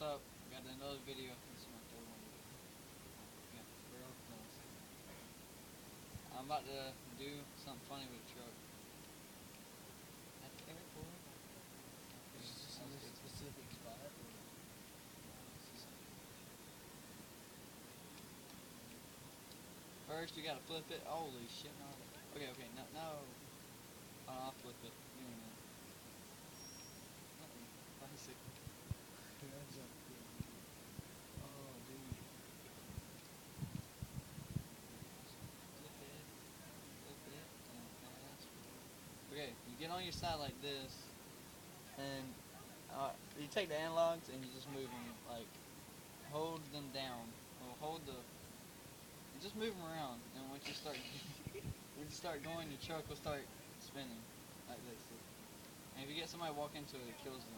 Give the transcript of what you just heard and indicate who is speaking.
Speaker 1: what's up? Got another video. This is my third one. Yeah, bro. No, I'm about to do something funny with the truck at the airport.
Speaker 2: Is this just in this specific spot?
Speaker 1: First, you gotta flip it. Holy shit! No. Okay, okay. No, no. I'll flip it. Give me a minute. Bicycle.
Speaker 2: That's a oh, dude.
Speaker 1: Flip it. Flip it. And fast. Okay, you get on your side like this, and you take the analogs and you just move them like hold them down. Or hold the. You just move them around, and once you start, when you start going, your truck will start spinning like this. And if you get somebody walk into it, it kills them.